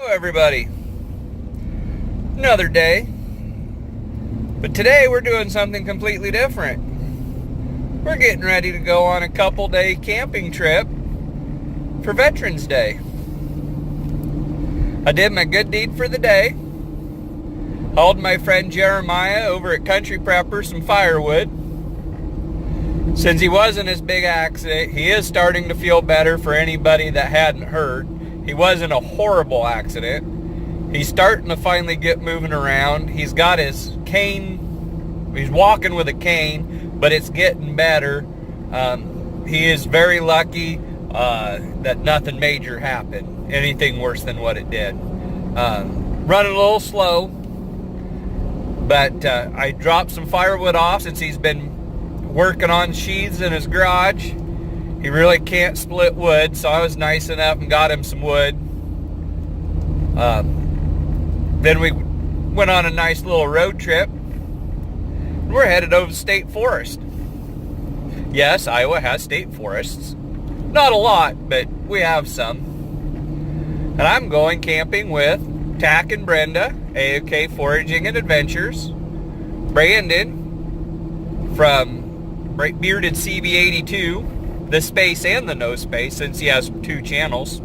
Hello everybody, another day, but today we're doing something completely different. We're getting ready to go on a couple-day camping trip for Veterans Day. I did my good deed for the day, hauled my friend Jeremiah over at Country Prepper some firewood. Since he was in his big accident, he is starting to feel better. For anybody that hadn't heard, he was in a horrible accident. He's starting to finally get moving around. He's got his cane. He's walking with a cane, but it's getting better. He is very lucky that nothing major happened. Anything worse than what it did. Running a little slow, but I dropped some firewood off since he's been working on sheaths in his garage. He really can't split wood, so I was nice enough and got him some wood. Then we went on a nice little road trip. We're headed over to the state forest. Yes, Iowa has state forests. Not a lot, but we have some. And I'm going camping with Tack and Brenda, AOK Foraging and Adventures, Brandon from Bearded CB82, the space and the no space, since he has 2 channels.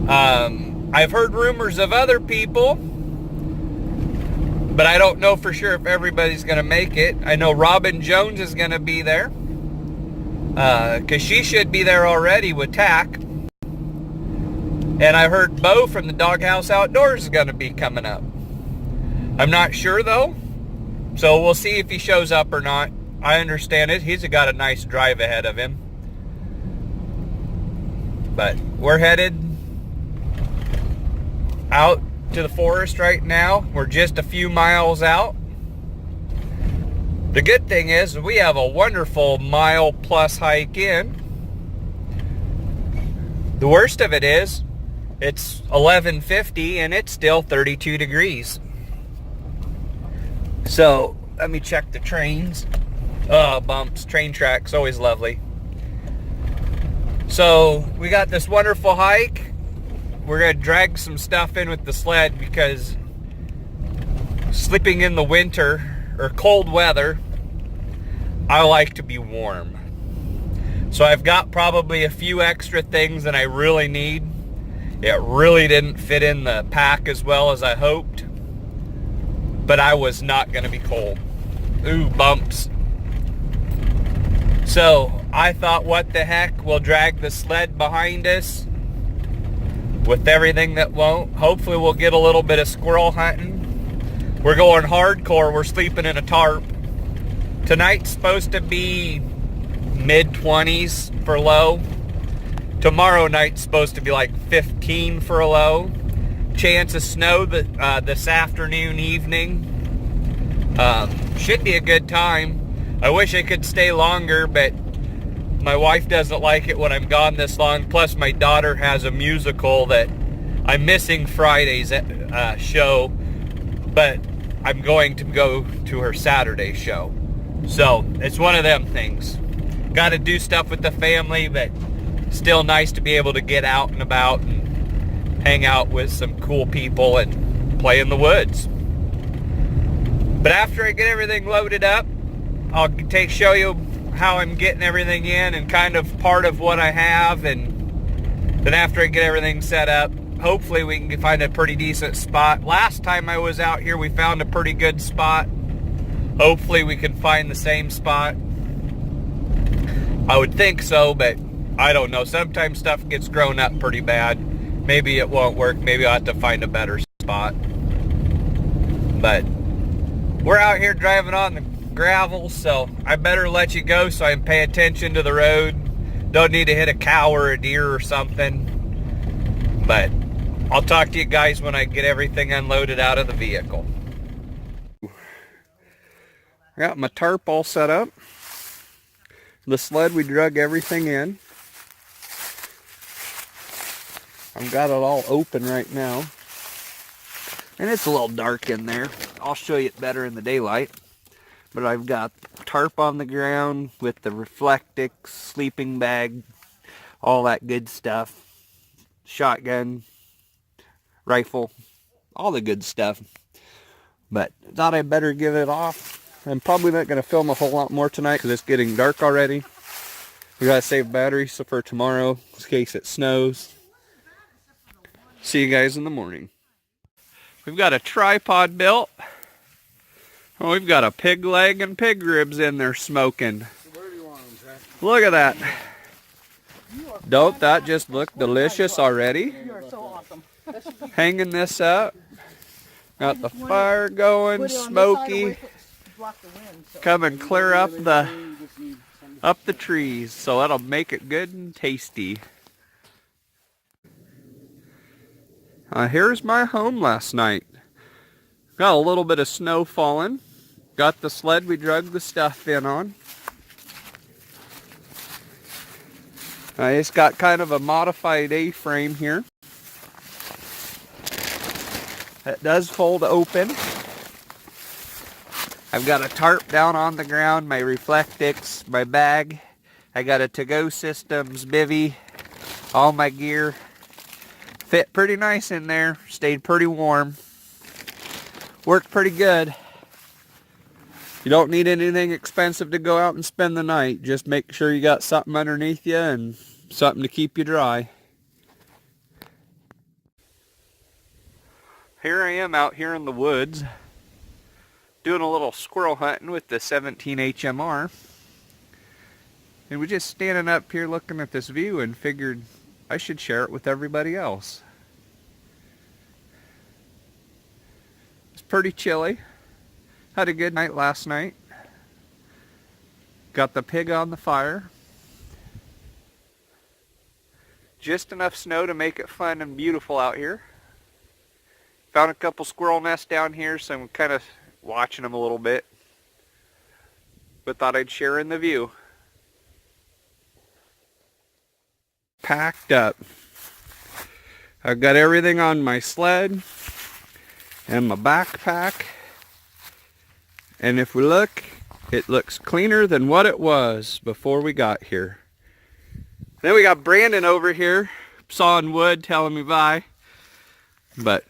I've heard rumors of other people, but I don't know for sure if everybody's going to make it. I know Robin Jones is going to be there, because she should be there already with Tack. And I heard Bo from the Doghouse Outdoors is going to be coming up. I'm not sure though, so we'll see if he shows up or not. I understand it. He's got a nice drive ahead of him. But we're headed out to the forest right now. We're just a few miles out. The good thing is we have a wonderful mile-plus hike in. The worst of it is it's 11:50 and it's still 32 degrees. So let me check the trains. Oh, bumps. Train tracks, always lovely. So we got this wonderful hike. We're going to drag some stuff in with the sled because sleeping in the winter or cold weather, I like to be warm. So I've got probably a few extra things than I really need. It really didn't fit in the pack as well as I hoped, but I was not going to be cold. Ooh, bumps. So I thought, what the heck, we'll drag the sled behind us with everything that won't. Hopefully we'll get a little bit of squirrel hunting. We're going hardcore. We're sleeping in a tarp. Tonight's supposed to be mid-20s for low. Tomorrow night's supposed to be like 15 for a low. Chance of snow this afternoon, evening. Should be a good time. I wish I could stay longer, but my wife doesn't like it when I'm gone this long. Plus, my daughter has a musical that I'm missing Friday's show, but I'm going to go to her Saturday show. So, it's one of them things. Got to do stuff with the family, but still nice to be able to get out and about and hang out with some cool people and play in the woods. But after I get everything loaded up, I'll show you how I'm getting everything in and kind of part of what I have, and then after I get everything set up, hopefully we can find a pretty decent spot. Last time I was out here, we found a pretty good spot. Hopefully we can find the same spot. I would think so, but I don't know. Sometimes stuff gets grown up pretty bad. Maybe it won't work. Maybe I'll have to find a better spot. But we're out here driving on the gravel, so I better let you go so I can pay attention to the road. Don't need to hit a cow or a deer or something. But I'll talk to you guys when I get everything unloaded out of the vehicle. I got my tarp all set up. The sled, we drug everything in. I've got it all open right now. And it's a little dark in there. I'll show you it better in the daylight. But I've got tarp on the ground with the Reflectix, sleeping bag, all that good stuff. Shotgun, rifle, all the good stuff. But thought I'd better give it off. I'm probably not going to film a whole lot more tonight because it's getting dark already. We got to save batteries for tomorrow in case it snows. See you guys in the morning. We've got a tripod built. Oh, we've got a pig leg and pig ribs in there smoking. Where do you want them, Zach? Look at that. Don't that just look delicious already? You are so awesome. Hanging this up. Got the fire going, smoky. Coming clear up the trees, so that'll make it good and tasty. Here's my home last night. Got a little bit of snow falling. Got the sled we drug the stuff in on. It's got kind of a modified A-frame here. It does fold open. I've got a tarp down on the ground, my Reflectix, my bag. I got a to-go systems, bivvy, all my gear. Fit pretty nice in there, stayed pretty warm. Worked pretty good. You don't need anything expensive to go out and spend the night. Just make sure you got something underneath you and something to keep you dry. Here I am out here in the woods doing a little squirrel hunting with the 17 HMR. And we're just standing up here looking at this view and figured I should share it with everybody else. It's pretty chilly. Had a good night last night. Got the pig on the fire. Just enough snow to make it fun and beautiful out here. Found a couple squirrel nests down here, so I'm kind of watching them a little bit. But thought I'd share in the view. Packed up. I've got everything on my sled and my backpack. And if we look, it looks cleaner than what it was before we got here. Then we got Brandon over here sawing wood, telling me bye. But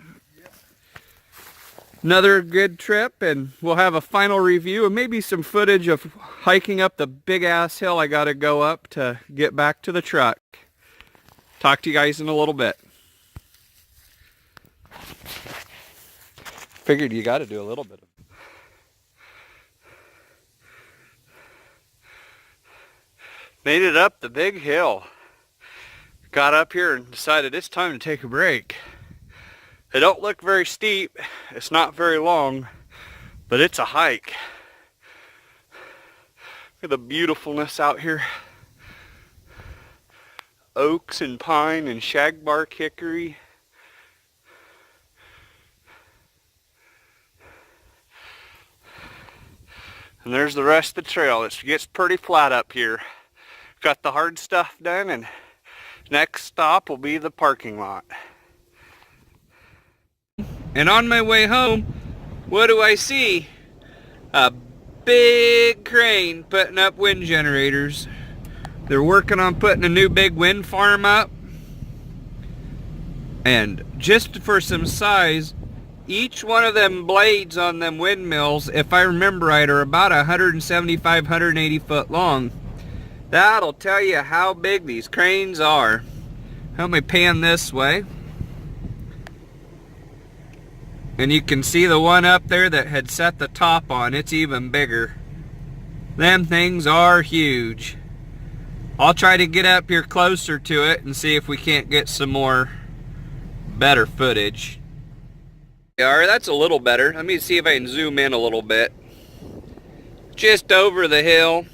another good trip, and we'll have a final review and maybe some footage of hiking up the big ass hill I gotta go up to get back to the truck. Talk to you guys in a little bit. Figured you gotta do a little bit of. Made it up the big hill. Got up here and decided it's time to take a break. It don't look very steep. It's not very long, but it's a hike. Look at the beautifulness out here. Oaks and pine and shagbark hickory. And there's the rest of the trail. It gets pretty flat up here. Got the hard stuff done, and next stop will be the parking lot. And on my way home, what do I see? A big crane putting up wind generators. They're working on putting a new big wind farm up. And just for some size, each one of them blades on them windmills, if I remember right, are about 175, 180 foot long. That'll tell you how big these cranes are. Let me pan this way. And you can see the one up there that had set the top on. It's even bigger. Them things are huge. I'll try to get up here closer to it and see if we can't get some more better footage. Alright, that's a little better. Let me see if I can zoom in a little bit. Just over the hill.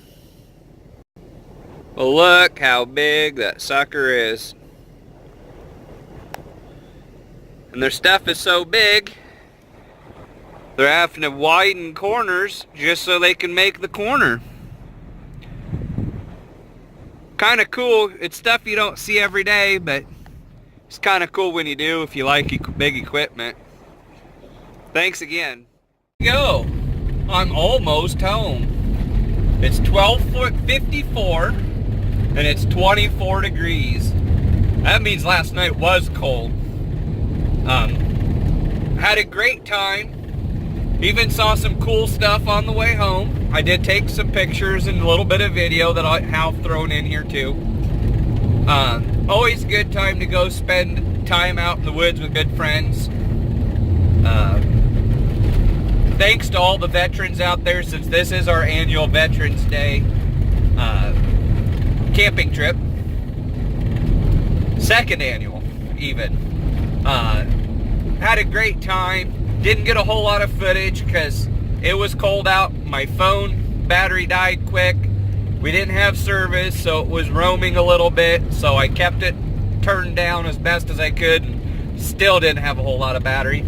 Well, look how big that sucker is. And their stuff is so big, they're having to widen corners just so they can make the corner. Kind of cool. It's stuff you don't see every day, but it's kind of cool when you do if you like big equipment. Thanks again. Here we go. I'm almost home. It's 12:54. And it's 24 degrees. That means last night was cold. Had a great time. Even saw some cool stuff on the way home. I did take some pictures and a little bit of video that I have thrown in here too. Always a good time to go spend time out in the woods with good friends. Thanks to all the veterans out there, since this is our annual Veterans Day camping trip. Second annual, even. Had a great time. Didn't get a whole lot of footage because it was cold out. My phone battery died quick. We didn't have service, so it was roaming a little bit. So I kept it turned down as best as I could and still didn't have a whole lot of battery.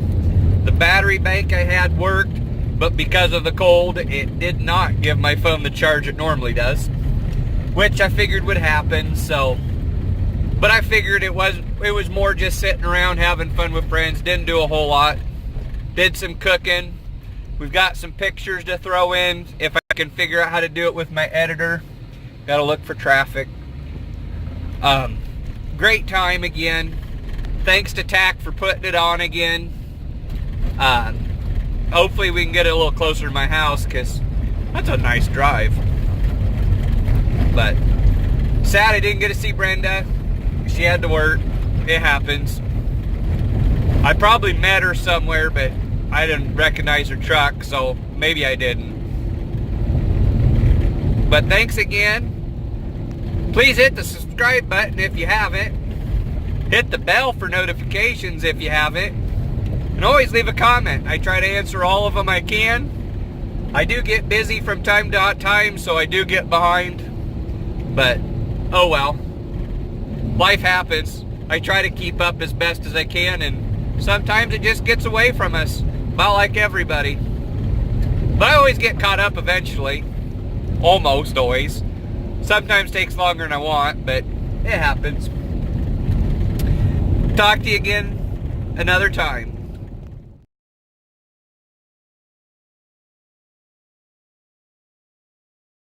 The battery bank I had worked, but because of the cold, it did not give my phone the charge it normally does, which I figured would happen. So, but I figured it was more just sitting around having fun with friends. Didn't do a whole lot. Did some cooking. We've got some pictures to throw in if I can figure out how to do it with my editor. Gotta look for traffic. Great time again. Thanks to TAC for putting it on again. Hopefully we can get it a little closer to my house, because that's a nice drive. But sad I didn't get to see Brenda. She had to work. It happens. I probably met her somewhere, but I didn't recognize her truck, so maybe I didn't. But thanks again. Please hit the subscribe button if you haven't. Hit the bell for notifications if you haven't. And always leave a comment. I try to answer all of them I can. I do get busy from time to time, so I do get behind. But, oh well. Life happens. I try to keep up as best as I can, and sometimes it just gets away from us. About like everybody. But I always get caught up eventually. Almost always. Sometimes takes longer than I want, but it happens. Talk to you again another time.